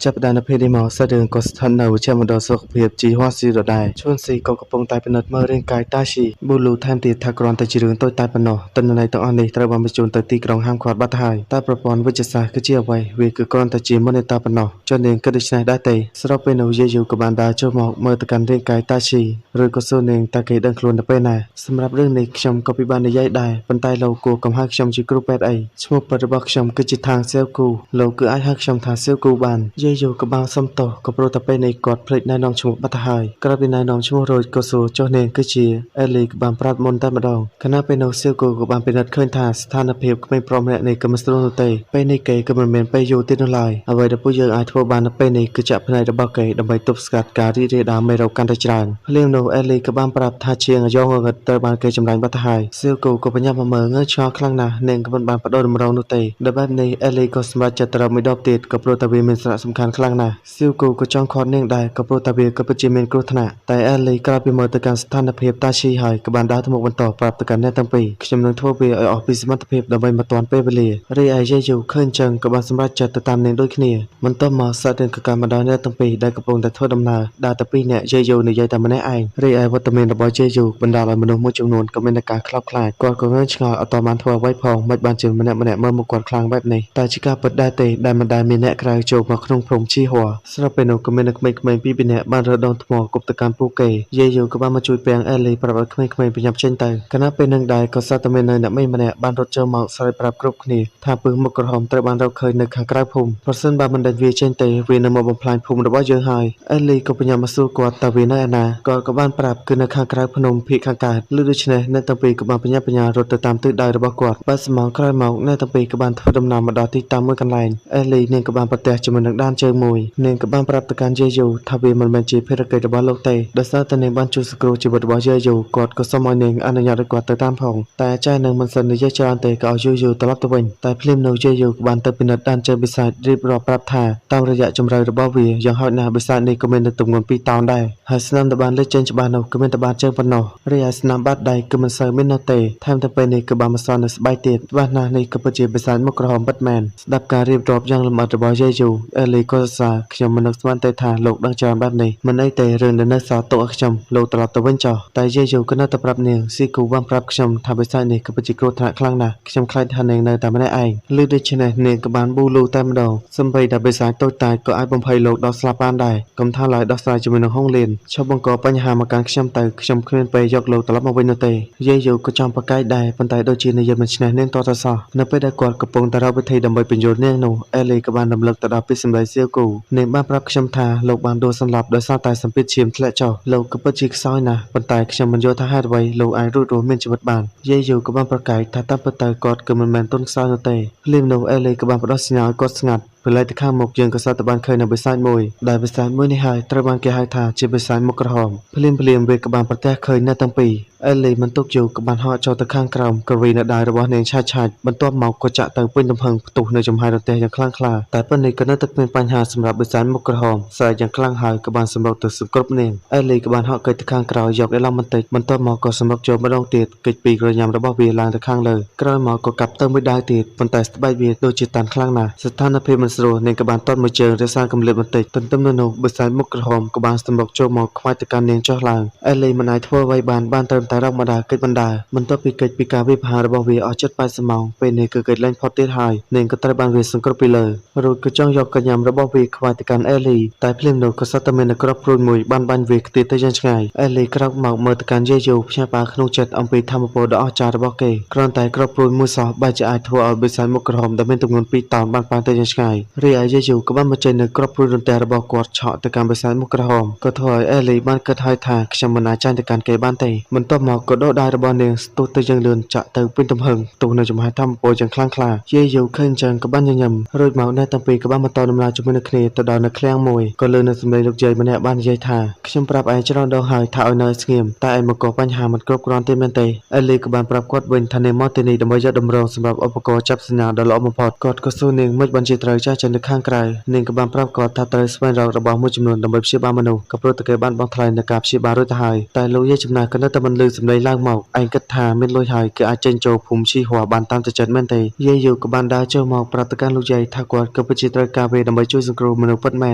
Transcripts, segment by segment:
ចាប់ផ្ដើមនៅពេលនេះមកសិស្សរឿងក៏ស្ថិតនៅវិជ្ជាមណ្ឌលសុខភាពជីវ៉ាស៊ីដដែលឈួនស៊ីក៏កំពុងតែពិនិត្យមើលរាងកាយតាស៊ីប៊ូលូថែមទៀតថាគ្រាន់តែជារឿងតូចតាចប៉ុណ្ណោះទិន្នន័យទាំងអស់នេះត្រូវបានបញ្ជូនទៅទីក្រុងហាមឃាត់បាត់ហើយតែប្រព័ន្ធវិទ្យាសាស្ត្រគឺជាអ្វីវាគឺគ្រាន់តែជា monitor ប៉ុណ្ណោះចុះនាងគិតដូច្នេះដែរទេស្របពេលនោះយាយយូក៏បានដើរចូលមកមើលទៅកាន់រាងកាយតាស៊ីឬក៏សួរនាងតើគេដឹងខ្លួនទៅពេលណាសម្រាប់រឿងនេះខ្ញុំក៏ពិបាកនិយាយដែរប៉ុន្តែលោកគួរកុំហៅខ្ញុំជាគ្រូពេទ្យអីឈ្មោះពិតរបស់ខ្ញុំគឺជាថាងសៀវគូលោកគឺអាចហៅខ្ញុំថាសៀវគូបានយាយយូក៏បានសុំទោសក៏ព្រោះតែពេលនេះគាត់ភ្លេចណែនាំឈ្មោះបាត់ទៅហើយក្រោយពីណែនាំឈ្មោះរួចក៏សួរចុះនាងគឺជាអេលីក៏បានប្រាប់មុនតែម្ដងខណៈពេលនោះសៀវគូក៏បានពិនិត្យឃើញថាស្ថានភាពក្មេងប្រុសម្នាក់នេះក៏មិនស្រួលនោះទេពេលនេះគេក៏មិនមានពេលយូរទៀតនោះឡើយអ្វីដែលពួកយើងអាចធ្វើបាននៅពេលនេះគឺចាក់ផ្នែករបស់គេដើម្បីទប់ស្កាត់ការរីករាលដាលមេរោគកាន់តែច្រើនភ្លាមនោះអេលីក៏បានប្រាប់ថាជាងអាយ៉ងងឹតត្រូវបានគេចម្រាញ់បាត់ទៅហើយសៀវគូក៏បញ្ញាប់មកមើលងើយឆ្ងល់ខ្លាំងណាស់នាងក៏មិនបានបដូរតម្រងនោះទេដល់បែបនេះអេលីក៏សម្រេចចិត្តទៅរកមួយដបទៀតក៏ព្រោះតែវាមានសារៈសំខាន់ខ្លាំងណាស់សៀវគូក៏ចង់ខាត់នាងដែរក៏ព្រោះតែវាក៏ពិតជាមានគ្រោះថ្នាក់តែអេលីក្រោយពីមើលទៅកាន់ស្ថានភាពតាឈីហើយក៏បានដើរទៅមុខបន្តប្រាប់ទៅកាន់អ្នកទាំងពីរខ្ញុំនឹងធ្វើវាឲ្យអស់ពីសមត្ថភាពដើម្បីមកទាន់ពេលវេលារីឯយាយយូឃើញចឹងក៏បានសម្រេចចិត្តទៅតាមនាងដូចគ្នាបន្ទាប់មកសាច់រឿងក៏កាន់មកដល់អ្នកទាំងពីរដែលកំពុងតែធ្វើដំណើរដើរទៅពីរនាក់យាយយូនិយាយតែម្នាក់ឯងរីឯវត្តមានរបស់យាយយូបណ្ដាលឲ្យមនុស្សមួយចំនួនក៏មានការខ្លោចខ្លាចគាត់ក៏ងើយឆ្ងល់អត់តបានធ្វើអ្វីផងមិនបានជាម្នាក់មើលមុខគាត់ខ្លាំងបែបនេះតែជាការពិតដែរទេដែលមិនដែលមានអ្នកក្រៅចូលមកក្នុងភូមិជីហួរស្រាប់ពេលនោះក៏មានអ្នកក្មេងៗពីរនាក់បានរើដងថ្មគប់ទៅកាន់ពួកគេយាយយូក៏បានមកជួយពាំងអេលីប្រាប់ឲ្យក្មេងៗប្រញាប់ចេញទៅខណៈពេលនឹងដែរក៏សត្វតែមានអ្នកមេម្នាក់បានរត់ចូលមកស្រែកប្រាប់គ្រប់គ្នាថាពឹសមុខក្រហមត្រូវបានរកឃើញនៅខាងក្រៅភូមិប្រសិនបើមិនដេញវាចេញទេវានឹងមកបំផ្លាញភូមិរបស់យើងហើយអេលីក៏ប្រញាប់មកសួរគាត់តើវានៅឯណាគាត់ក៏បានប្រាប់គឺនៅខាងក្រៅភ្នំភាគខាងកើតលុះដូច្នេះអ្នកទាំងពីរក៏បានប្រញាប់បញ្ញារត់ទៅតាមទិសដៅរបស់គាត់បើស្មងក្រោយមកអ្នកទាំងពីរក៏បានធ្វើដំណើរមកដល់ទីតាំងមួយកន្លែងអេលីនាងក៏បានប្រទះជាមួយនឹងដានជើងមួយនាងក៏បានប្រាប់ទៅកាន់យាយយូថាវាមិនមែនជាភារកិច្ចរបស់លោកទេដោយសារតែនាងបានជួយសង្គ្រោះជីវិតរបស់យាយយូគាត់ក៏សូមឲ្យនាងអនុញ្ញាតឲ្យគាត់ទៅតាមផងតែចែនឹងមិនសិននិយាយច្រើនទេក៏ឲ្យយាយយូត្រឡប់ទៅវិញតែភ្លាមនោះយាយយូក៏បានទៅពិនិត្យដានជើងបិសាចរៀបរាប់ប្រាប់ថាតាមរយៈជម្រៅរបស់វាយ៉ាងហោចណាស់បិសាចនេះក៏មានទម្ងន់2តោនដែរហើយស្នាមដែលបានលេចចេញច្បាស់នោះក៏មានតែបាតជើងប៉ុណ្ណោះរីឯស្នាមបាតដៃក៏មិនសូវមាននោះទេថែមទាំងពេលនេះក៏បានមកសល់នៅស្បែកទៀតច្បាស់ណាស់នេះក៏ពិតជាបិសាចមុខក្រហមពិតមែនស្ដាប់ការរៀបរាប់យ៉ាងលម្អិតរបស់យាយយូអេលីក៏សរសើរខ្ញុំមិននឹកស្មានទេថាលោកដឹងច្រើនបែបនេះមិនអីទេរឿងដែលនៅសល់ទុកឲ្យខ្ញុំលោកត្រឡប់ទៅវិញចុះតែយាយយូក៏នៅតែប្រាប់នាងស៊ីគូបានប្រាប់ខ្ញុំថាបិសាចនេះក៏ពិតជាគ្រោះថ្នាក់ខ្លាំងណាស់ខ្ញុំខ្លាចថានាងនៅតែម្នាក់ឯងលឺដូច្នេះនាងក៏បានប៊ូលូតែម្ដងសម្បីតែបិសាចតូចតាចក៏អាចបំភ័យលោកដល់ស្លាប់បានដែរកុំថាឡើយដោះស្រាយជាមួយនឹងហុងលៀនឈប់បង្កបញ្ហាមកកាន់ខ្ញុំទៅខ្ញុំគ្មានពេលយកលោកត្រឡប់មកវិញនោះទេយាយយូក៏ចង់ប្រកែកដែរប៉ុន្តែដូចជានិយាយមិនឈ្នះនាងតទៅសោះនៅពេលដែលគាត់កំពុងតែរកវិធីដើម្បីបញ្យល់នាងនោះអេលីក៏បានរំលឹកទៅដល់ពីសម្ដីសៀវគូនាងបានប្រាប់ខ្ញុំថាលោកបានដួលសន្លប់ដោយសារតែសម្ពាធឈាមធ្លាក់ចុះលោកក៏ពិតជាខ្សោយណាស់ប៉ុន្តែខ្ញុំមិនយល់ថាហេតុអ្វីលោកអាចរួចរស់មានជីវិតបានយាយយូក៏បានប្រកែកថាតាមពិតទៅគាត់ក៏មិនមែនទន់ខ្សោយនោះទេភ្លាមនោះអេលីក៏បានផ្ដោតសញ្ញាឲ្យគាត់ស្ងាត់ពេលទៅខាងមុខយើងក៏សត្វទៅបានឃើញនៅបិសាចមួយដែលបិសាចមួយនេះហើយត្រូវបានគេហៅថាជាបិសាចមុខក្រហមភ្លាមវាក៏បានប្រទះឃើញនៅទាំងពីរអេលីមិនទុកយូរក៏បានហោះចូលទៅខាងក្រោមក្រវីនៅដៃរបស់នាងឆាច់បន្ទាប់មកក៏ចាក់ទៅពេញទំហឹងផ្ទុះនៅចំហាយរទេះយ៉ាងខ្លាំងក្លាតែប៉ុន្តែក៏នៅតែគ្មានបញ្ហាសម្រាប់បិសាចមុខក្រហមស្រែកយ៉ាងខ្លាំងហើយក៏បានសម្រុកទៅសង្គ្រប់នាងអេលីក៏បានហោះកិច្ចទៅខាងក្រោយយកអេឡង់បន្តិចបន្ទាប់មកក៏សម្រុកចូលម្ដងទៀតកិច្ចពីក្រញាំរបស់វាឡើងទៅខាងលើក្រោយមកក៏កាប់ទៅមួយដៃទៀតប៉ុន្តែស្បែកវាដូចជាតានខ្លាំងណាស់ស្ថានភាពមិនស្រួលនាងក៏បានតត់មួយជើងរក្សាកម្រិតបន្តិចទន្ទឹមនឹងនោះបិសាចមុខក្រហមក៏បានសម្រុកចូលមកខ្វាយទៅកាន់នាងចុះឡើងអេលីមិនអាចធ្វើអ្វីបានត្រឹមតែរកម្ដាយកិច្ចបណ្ដាបន្ទាប់ពីកិច្ចពីការវិភាគរបស់វាអស់ជិត80ម៉ោងពេលនេះគឺកិច្ចលែងផុតទៀតហើយនាងក៏ត្រូវបានវាសង្គ្រោះពីលើរួចក៏ចង់យកកញ្ញាំរបស់វាខ្វាយទៅកាន់អេលីតែភ្លាមនោះក៏សត្វតែមានក្របព្រួយមួយបានបាញ់វាខ្ទាតទៅយ៉ាងឆ្ងាយអេលីក្រោកមកមើលទៅកាន់យាយយូភ្ញាក់ផ្អើលក្នុងចិត្តអំពីធម៌ពលដ៏អស្ចារ្យរបស់គេគ្រាន់តែក្របព្រួយមួយសោះបែរជាអាចធ្វើឲ្យបិសាចមុខក្រហមដែលមានទម្ងន់2តោនបានប៉ាទៅយ៉ាងឆ្ងាយរីឯយាយយូក៏បានបញ្ចេញនូវក្របព្រួយរន្ទះរបស់គាត់ឆក់ទៅកាន់បិសាចមុខក្រហមក៏ធ្វើឲ្យអេលីបានគិតហើយថាខ្ញុំមិនអាចចាញ់ទៅកាន់គេបានទេបន្ទាប់មកក៏ដកដៃរបស់នាងស្ទុះទៅយ៉ាងលឿនចាក់ទៅពេញទំហឹងផ្ទុះនៅចំហាយធម្មពលយ៉ាងខ្លាំងក្លាយាយយូឃើញចឹងក៏បានញញឹមរួចមកអ្នកទាំងពីរក៏បានបន្តដំណើរជាមួយនឹងគ្នាទៅដល់នៅឃ្លាំងមួយក៏លើនៅសម្លេងលោកយាយម្នាក់បាននិយាយថាខ្ញុំប្រាប់ឯងច្រើនដងហើយថាឲ្យនៅស្ងៀមតែឯងមកកបញ្ហាមិនគ្រប់គ្រាន់ទេមែនទេអេលីក៏បានប្រាប់គាត់វិញថានាងមកទីនេះដើម្បីយកតម្រងសម្រាប់ឧបករណ៍ចាប់សញ្ញាដ៏ល្អបំផុតគាត់ក៏សួរនាងមិនបានជាត្រូវច ចាស់ចិននៅខាងក្រៅនាងក៏បានប្រាប់គាត់ថាត្រូវស្វែងរករបស់មួយចំនួនដើម្បីព្យាបាលមនុស្សក៏ព្រោះតែគេបានបង់ថ្លៃនៅការព្យាបាលរួចទៅហើយតែលោកយាយចំណាស់ក៏នៅតែមិនលឺសម្លេងឡើងមកឯងគិតថាមានលុយហើយគឺអាចចេញចូលភូមិឈីហួរបានតាមចិត្តមែនទេយាយយូក៏បានដើរចូលមកប្រាប់ទៅកាន់លោកយាយថាគាត់ក៏ពិតជាត្រូវការពេលដើម្បីជួយសង្គ្រោះមនុស្សពិតមែ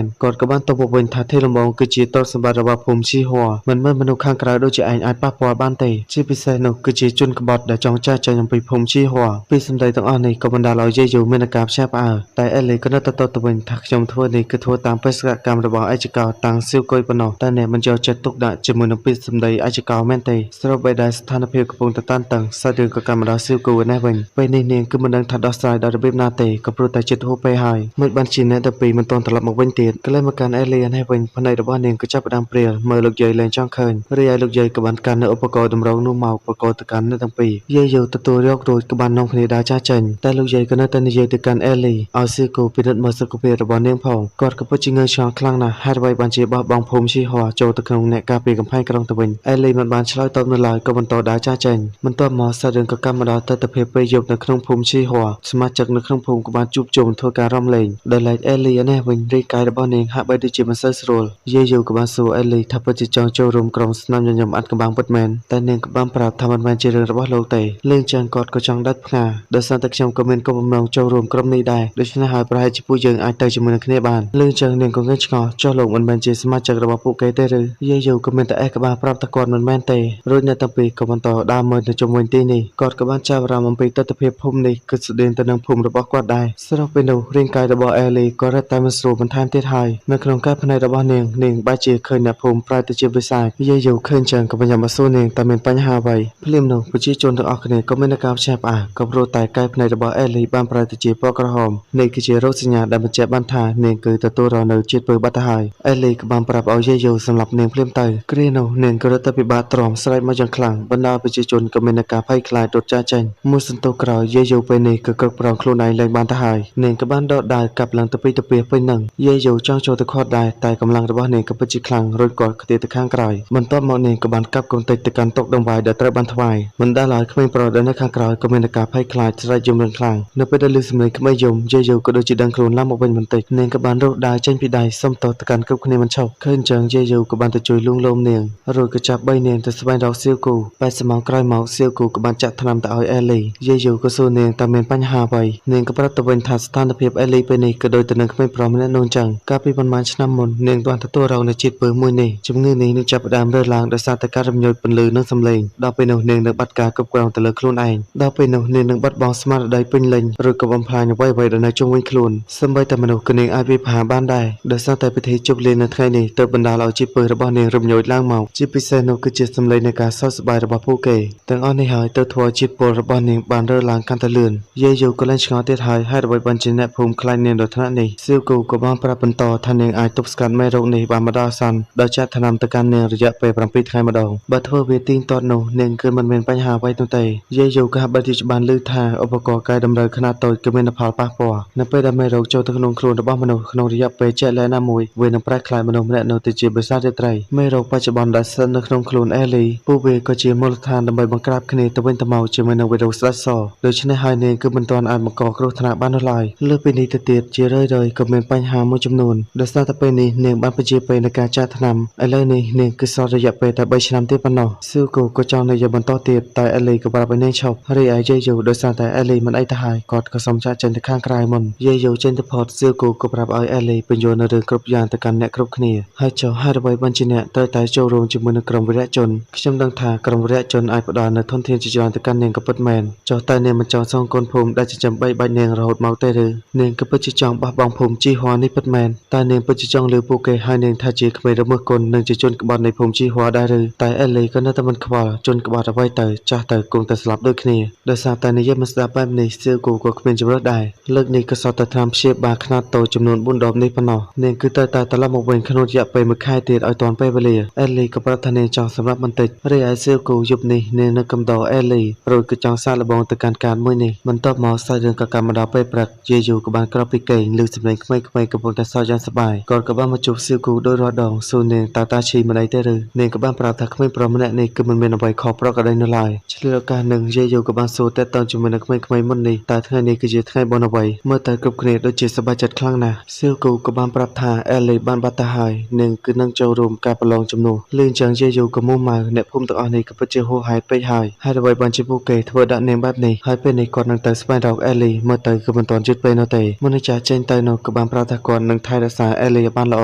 នគាត់ក៏បានតបមកវិញថាទេលំងគឺជាទ្រព្យសម្បត្តិរបស់ភូមិឈីហួរមិនមែនមនុស្សខាងក្រៅដូចជាឯងអាចប៉ះពាល់បានទេជាពិសេសនោះគឺជាជនក្បត់ដែលចង់ចាស់ចេញអំពីភូមិឈីហួរពីសម្ដីទាំងអស់នេះក៏បណ្ដាលឲ្យយាយយូមានអាការភ្ញាក់ផ្អើលតែអេលីក៏នៅតែទៅវិញថាខ្ញុំធ្វើនេះគឺធ្វើតាមបេសកកម្មរបស់ឯកកោតាំងសៀវគុយប៉ុណ្ណោះតែអ្នកមិនយកចិត្តទុកដាក់ជាមួយនឹងពាក្យសម្ដីឯកកោមែនទេស្របពេលដែលស្ថានភាពកំពុងតែតានតឹងសាច់រឿងក៏កម្មដល់សៀវគុយនេះវិញពេលនេះនាងគឺមិនដឹងថាដោះស្រាយដោយរបៀបណាទេក៏ព្រោះតែចិត្តហួសពេលហើយមិនបានជាអ្នកទាំងពីរមិនទាន់ត្រឡប់មកវិញទៀតក៏เลยមកកាន់អេលីនេះវិញផ្នែករបស់នាងក៏ចាប់ផ្ដើមព្រាលមើលលោកយាយលែងចង់ឃើញរីឯលោកយាយក៏បានកាន់នៅឧបករណ៍តម្រងនោះមកប្រកបទៅកាន់អ្នកទាំងពីរយាយយូទទួលយករួចក៏បាននាំគ្នាដើរចាស់ចេញតែលោកយាយក៏នៅតែនិយាយទៅកាន់អេលីឲ្យសៀវគុយពិនិត្យមើលសុខភាពរបស់នាងផងគាត់ក៏ពិតជាងើយឆ្ងល់ខ្លាំងណាស់ហេតុអ្វីបានជាបោះបង់ភូមិឈីហួរចូលទៅក្នុងអ្នកការពារកំផែងក្រុងទៅវិញអេលីមិនបានឆ្លើយតបនៅឡើយក៏បន្តដើរចាស់ចេញបន្ទាប់មកសាច់រឿងក៏កម្មមកដល់ទស្សនវិជ្ជាពេលយប់នៅក្នុងភូមិឈីហួរសមាជិកនៅក្នុងភូមិក៏បានជួបជុំធ្វើការរំលែងដោយឡែកអេលីនេះវិញរាយកាយរបស់នាងហាក់បីដូចជាមិនសូវស្រួលយាយយូក៏បានសួរអេលីថាពិតជាចង់ចូលរួមក្រុមស្នាមញញឹមអាត់កំបាំងពិតមែនតែនាងក៏បានប្រាប់ថាមិនមែនជារឿងរបស់លោកទេលឿងចឹងគាត់ក៏ចង់ដាច់ផ្កាដោយសារតែខ្ញុំក៏មានគោលបំណងចូលរួមក្រុមនេះដែរដូច្នេះហើយប្រហែលជាពួកយើងអាចទៅជាមួយនឹងគ្នាបានលឿងចឹងនាងក៏ងើយឆ្ងល់ចុះលោកមិនមែនជាសមាជិករបស់ពួកគេទេឬយាយយូក៏មានតែអេះក្បាលប្រាប់ថាគាត់មិនមែនទេរួចអ្នកទាំងពីរក៏បន្តដើរមើលទៅជុំវិញទីនេះគាត់ក៏បានចាប់អារម្មណ៍អំពីទស្សនវិជ្ជាភូមិនេះគឺស្តីទៅនឹងភូមិរបស់គាត់ដែរស្របពេលនោះរាងកាយរបស់អេលីក៏រឹតតែមិនស្រួលបន្ថែមទៀតហើយនៅក្នុងកាយភ្នែករបស់នាងបែរជាឃើញអ្នកភូមិប្រែទៅជាវិសាចយាយយូឃើញចឹងក៏បានមកសួរនាងតែមានបញ្ហាអ្វីភ្លាមនោះប្រជាជនទាំងអស់គ្នាក៏មានអាការភ្ញាក់ផ្អើលក៏ព្រោះតែកាយភ្នែករបស់អេលីបានប្រែទៅជាពណ៌ក្រហមនេះគឺជារោគសញ្ញាដែលបញ្ជាក់បានថានាងគឺទទួលរងនៅជាតិពើបាត់ទៅហើយអេលីក៏បានប្រាប់ឲ្យយាយយូសម្រាប់នាងភ្លាមទៅគ្រានោះនាងក៏រត់ទៅពិបាកទ្រាំស្រែកមកយ៉ាងខ្លាំងបណ្ដាប្រជាជនក៏មានអាការភ័យខ្លាចរត់ចាស់ចេញមួយសន្ទុះក្រោយយាយយូពេលនេះក៏គ្រប់គ្រងខ្លួនឯងឡើងបានទៅហើយនាងក៏បានដកដាវកាប់ឡើងទៅពីទៅពីពេញនឹងយាយយូចង់ចូលទៅខាត់ដែរតែកម្លាំងរបស់នាងក៏ពិតជាខ្លាំងរួចគាត់ខ្ទាតទៅខាងក្រោយបន្ទាប់មកនាងក៏បានកាប់កុំតិចទៅកាន់តុដង្វាយដែលត្រូវបានថ្វាយមិនដែលឲ្យក្មេងប្រុសដែលនៅខាងក្រោយក៏មានអាការភ័យខ្លាចស្រែកយំយ៉ាងខ្លាំងនៅពេលដែលឮសំឡេងក្មេងយំយាយយូក៏ដូចជាដឹងខ្លួនឡើងមកវិញបន្តិចនាងក៏បានរត់ដាវចេញពីដៃសុំទោសទៅកាន់គ្រប់គ្នាមិនឈប់ឃើញចឹងយាយយូក៏បានទៅជួយលួងលោមនាងរួចក៏ចាប់បីនាងទៅស្វែងរកសៀវគូបែរសមងក្រោយមកសៀវគូក៏បានចាក់ថ្នាំទៅឲ្យអេលីយាយយូក៏សួរនាងតើមានបញ្ហាអ្វីនាងក៏ប្រាប់ទៅវិញថាស្ថានភាពអេលីពេលនេះក៏ដូចទៅនឹងក្មេងប្រុសម្នាក់នោះចឹងកាលពីប៉ុន្មានឆ្នាំមុននាងបានទទួលរងនៅជាតិពើមួយនេះជំងឺនេះនឹងចាប់ផ្ដើមរើសឡើងដោយសារតែការរំញោចពន្លឺនិងសំឡេងដល់ពេលនោះនាងនឹងបាត់ការគ្រប់គ្រងទៅលើខ្លួនឯងដល់ពេលនោះនាងនឹងបាត់បង់ស្មារតីពេញលេញឬក៏បំផ្លាញអ្វីៗដែលនៅជុំវិញខ្លួនសូម្បីតែមនុស្សក៏នាងអាចវិភាគបានដែរដោយសារតែពិធីជប់លៀងនៅថ្ងៃនេះទើបបណ្ដាលឲ្យជាតិពើរបស់នាងរំញោចឡើងមកជាពិសេសនោះគឺជាសំឡេងនៃការសោកសប្បាយរបស់ពួកគេទាំងអស់នេះហើយទៅធ្វើឲ្យជាតិពុលរបស់នាងបានរើឡើងកាន់តែលឿនយាយយូក៏លែងឆ្ងល់ទៀតហើយហេតុអ្វីបានជាអ្នកភូមិខ្លាចនាងដល់ថ្នាក់នេះសៀវគូក៏បានប្រាប់បន្តថានាងអាចទប់ស្កាត់មេរោគនេះបានម្ដងអាសន្នដោយចាត់ថ្នាំទៅកាន់នាងរយៈពេល7ថ្ងៃម្ដងបើធ្វើវាទៀងទាត់នោះនាងគឺមិនមានបញ្ហាអ្វីនោះទេយាយយូក៏ហាក់បីជាបានឮថាឧបករណ៍កែតម្រូវខ្នាតតូចគឺមានផលប៉ះពាល់នៅពេលដែលមេរោគចូលទៅក្នុងខ្លួនរបស់មនុស្សក្នុងរយៈពេលជាក់លាក់ណាមួយវានឹងប្រែក្លាយមនុស្សម្នាក់នោះទៅជាបិសាចរាត្រីមេរោគបច្ចុប្បន្នដែលស្ថិតនៅក្នុងខ្លួនអេលីពួកវាក៏ជាមូលដ្ឋានដើម្បីបង្ក្រាបគ្នាទៅវិញទៅមកជាមួយនឹងវីរុសស្ដេចសដូច្នេះហើយនាងគឺមិនទាន់អាចបង្កគ្រោះថ្នាក់បាននោះឡើយលើពីនេះទៅទៀតជារឿយៗក៏មានបញ្ហាមួយចំនួនដោយសារតែពេលនេះនាងបានបញ្ជាពេលនៃការចាក់ថ្នាំឥឡូវនេះនាងគឺសល់រយៈពេលតែ3ឆ្នាំទៀតប៉ុណ្ណោះស៊ូគូក៏ចង់និយាយបន្តទៀតតែអេលីក៏ប្រាប់ឲ្យនាងឈប់រីឯយាយយូដោយសារតែអេលីមិនអីទៅហើយគាត់ក៏សុំចាក់ចេញទៅខាងក្រៅមុនយាយយូចេញទៅផុតស៊ូគូក៏ប្រាប់ឲ្យអេលីបញ្យល់នៅរឿងគ្រប់យ៉ាងទៅកាន់អ្នកគ្រប់គ្នាហើយចុះហេតុអ្វីបានជាអ្នកត្រូវតែចូលរួមជាមួយនឹងក្រុមវីរៈជនខ្ញុំដឹងថាក្រុមវីរៈជនអាចផ្ដល់នូវធនធានជាច្រើនទៅកាន់នាងក៏ពិតមែនចុះតើនាងមិនចង់សងគុណភូមិដែលចិញ្ចឹមបីបាច់នាងរហូតមកទេឬនាងក៏ពិតជាចង់បោះបង់ភូមិជីហួរនេះពិតមែនតើនាងពិតជាចង់លើពួកគេហើយនាងថាជាក្មេងរមើលគុណនិងជាជនក្បត់នៃភូមិជីហួរដែរឬតែអេលីក៏នៅតែមិនខ្វល់ជនក្បត់អ្វីទៅចាស់ទៅគង់តែស្លាប់ដូចគ្នាដោយសារតែនិយាយមិនស្ដាប់បែបនេះសៀវគូក៏គ្មានជំរឿដែរលើកនេះក៏សតតែថ្នាំព្យាបាលខ្នាតតូចចំនួន4ដបនេះប៉ុណ្ណោះនាងគឺត្រូវតែត្រឡប់មកវិញក្នុងរយៈពេល1ខែទៀតឲ្យទាន់ពេលវេលាអេលីក៏ប្រាប់ថានាងចង់សម្រាប់បន្តិចរីឯសៀវគូយប់នេះនាងនៅកំដរអេលីរួចក៏ចង់សាកល្បងទៅកាន់ការមួយនេះបន្ទាប់មកសាច់រឿងក៏កម្មដល់ពេលព្រឹកយាយយូក៏បានក្រោកពីគេងឮសំឡេងក្មេងៗកំពុងតែសើចយ៉ាងសប្បាយគាត់ក៏បានមកជួបសៀវគូដោយរាល់ដងសួរនាងតើតាឈីមិនអីទេឬនាងក៏បានប្រាប់ថាក្មេងប្រុសម្នាក់នេះគឺមិនមានអ្វីខុសប្រក្រតីនោះឡើយឆ្លៀតឱកាសនឹងយាយយូក៏បានសួរតើតើជាមួយនឹងក្មេងៗមុននេះតើថ្ងៃនេះគឺជាថ្ងៃបុណ្យអ្វីមើលទៅគ្រប់គ្នា គ្នាដូចជាសប្បាយចិត្តខ្លាំងណាស់សៀវគូក៏បានប្រាប់ថាអេលីបានបាត់ទៅហើយនឹងគឺនឹងចូលរួមការប្រឡងជំនួសលឿនចឹងយាយូក៏មុំម៉ៅអ្នកភូមិទាំងអស់នេះក៏ពិតជាហួសហេតុពេកហើយហើយអ្វីបានជាពួកគេធ្វើដាក់នាងបែបនេះហើយពេលនេះគាត់នឹងទៅស្វែងរកអេលីមើលទៅគឺមិនទាន់ជិតពេលនោះទេមុននឹងចាស់ចេញទៅនោះក៏បានប្រាប់ថាគាត់នឹងថែរក្សាអេលីឲ្យបានល្អ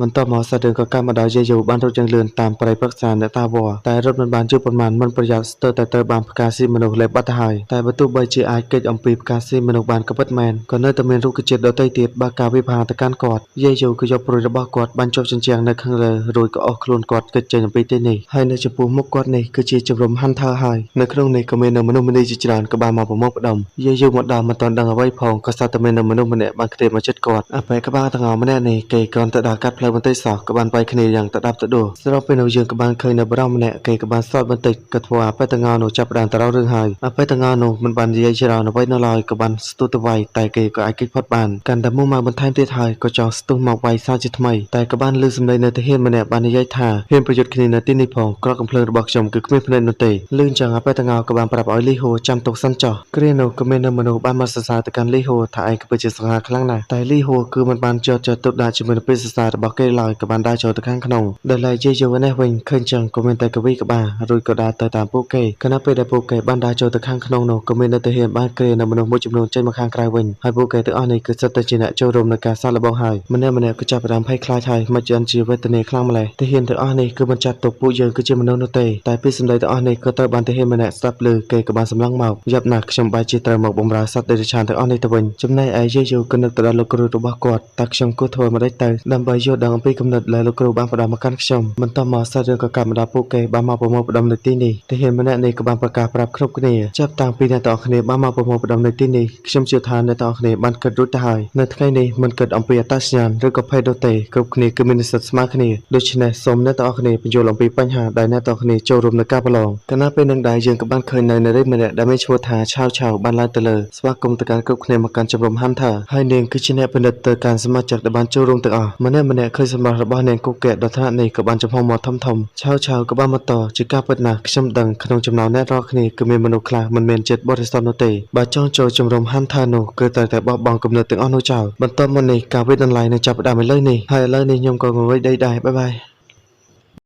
បន្ទាប់មកសាច់រឿងក៏កើតមកដល់យាយូបានរត់យ៉ាងលឿនតាមប្រៃប្រឹក្សាអ្នកតាវ៉តែរត់មិនបានយូរប៉ុន្មានមិនប្រយ័ត្នស្ទើរតែត្រូវបានផ្កាស៊ីមនុស្សលេបបាត់ទៅហើយតែបើទោះបីជាអាចកិច្ចអំពីផ្កាស៊ីមនុស្សបានក៏ពិតមែនក៏នៅតែមានរុក្ខជាតិដទៃទៀតបើការវិភាគទៅកាន់គាត់យាយូក៏យកព្រួយរបស់គាត់បានជាប់ជញ្ជាំងនៅខាងលើរួចក៏អស់ខ្លួនគាត់កិច្ចចេញអំពីទីនេះហើយនៅចំពោះមុខគាត់នេះគឺជាជំរំ Hunter ហើយនៅក្នុងនេះក៏មានមនុស្សម្នាជាច្រើនក៏បានមកប្រមូលផ្ដុំយាយូមកដល់មិនទាន់ដឹងអ្វីផងក៏ស្រាប់តែមានមនុស្សម្នាក់បានខ្ទេបមកជិតគាត់អាបែកក្បាលទាំងអស់ម្នាក់នេះគេគ្រាន់តែដើរកាត់ផ្លូវបន្តិចសោះក៏បានបែកគ្នាយ៉ាងទៅដាប់ទៅដួលស្របពេលនោះយើងក៏បានឃើញនៅបរិសម្នាក់គេក៏បានសល់បន្តិចក៏ធ្វើអាបែកទាំងអស់នោះចាប់ផ្ដើមទៅរករឿងហើយអាបែកទាំងអស់នោះមិនបាននិយាយច្រើនអ្វីនៅឡើយក៏បានស្ទុះទៅវាយតែគេក៏អាចគេចផុតបានកាន់តែមុំមកបន្ថែមទៀតហើយក៏ចោលស្ទុះមកវាយសារជាថ្មីតែក៏បានលើសម្ដីនៅទាហានម្នាក់បាននិយាយថាហ៊ានប្រយុទ្ធគ្នានៅទីនេះផងក្រកកំភ្លើងរបស់ខ្ញុំគឺគ្មានភ្នែកនោះទេលឿនចឹងអាបែកទាំងអស់ក៏បានប្រាប់ឲ្យលីហូចាំទុកសិនចោះគ្រានោះក៏មានមនុស្សបានមកសរសើរទៅកាន់លីហូថាឯងក៏ពិតជាសង្ហាខ្លាំងណាស់តែលីហូគឺមិនបានចោទដាក់ជាមួយនឹងពាក្យសរសើររបស់គេឡើយក៏បានដើរចូលទៅខាងក្នុងដែលឡែកយាយូនេះវិញឃើញចឹងក៏មានតែកវីក្បាលរួចក៏ដើរទៅតាមពួកគេខណៈពេលដែលពួកគេបានដើរចូលទៅខាងក្នុងនោះក៏មាននៅទាហានបានគ្រានៅមនុស្សមួយចំនួនចេញមកខាងក្រៅវិញហើយពួកគេទាំងអស់នេះគឺសិតតែជាអ្នកចូលរួមនៅការសាកល្បងហើយម្នាក់ក៏ចាប់ផ្ដើមភ័យខ្លាចហើយមិនជាជាវេទនាខ្លាំងម្ល៉េះទាហានទាំងអស់នេះគឺមិនចាត់ទុកពួកយើងគឺជាមនុស្សនោះទេតែពីសម្ដីទាំងអស់នេះក៏ត្រូវបានទាហានម្នាក់ស្ដាប់ឮគេក៏បានសម្លឹងមកយ៉ាប់ណាស់ខ្ញុំបែរជាត្រូវមកបម្រើសត្វដេរឆានទាំងអស់នេះទៅវិញចំណែកឯយាយូក៏នឹកទៅដល់លោកគ្រូរបស់គាត់តើខ្ញុំគួរធ្វើម៉េចទៅដើម្បីយល់ដឹងអំពីគំនិតដែលលោកគ្រូបានផ្ដល់មកកាន់ខ្ញុំបន្ទាប់មកសាច់រឿងក៏កាត់មកដល់ពួកគេបានមកប្រមូលផ្ដុំនៅទីនេះទាហានម្នាក់នេះក៏បានប្រកាសប្រាប់គ្រប់គ្នាចាប់តាំងពីអ្នកទាំងអស់គ្នាបានមកប្រមូលផ្ដុំនៅទីនេះខ្ញុំជឿថាអ្នកទាំងអស់គ្នាបានគិតរួចទៅហើយនៅថ្ងៃនេះមិនគិតអំពីអត្តសញ្ញាណឬក៏ភេទនោះទេគ្រប់គ្នាគឺមានសិទ្ធិស្មើគ្នាដូច្នេះសូមអ្នកទាំងអស់គ្នាបញ្យល់អំពីបញ្ហាដែលអ្នកទាំងអស់គ្នាចូលរួមនៅការប្រឡងកាលណាពេលនឹងដែរយើងក៏បានឃើញនៅនារីម្នាក់ដែលមានឈ្មោះថាឆាវបានឡើងទៅលើស្វាគមន៍ទៅកាន់គ្រប់គ្នាមកកាន់ជំរំ Hunter ហើយនាងគឺជាអ្នកពិនិត្យទៅកាន់សមាជិកដែលបានចូលរួមទាំងអស់ម្នាក់ឃើញសម្រស់របស់នាងគូកែដល់ថ្នាក់នេះក៏បានចំហមាត់ធំឆាវក៏បានបន្តជាការពិតណាស់ខ្ញុំដឹងក្នុងចំណោមអ្នករាល់គ្នាគឺមានមនុស្សខ្លះមិនមានចិត្តបរិសុទ្ធនោះទេបើចង់ចូលជំរំ Hunter នោះគឺត្រូវតែបោះបង់គំនិតទាំងអស់នោះចោលបន្ទាប់មកនេះការវិនិច្ឆ័យនឹងចាប់ផ្ដើមឥឡូវនេះហើយឥឡូវនេះខ្ញុំក៏ងុយដីដែរបាយ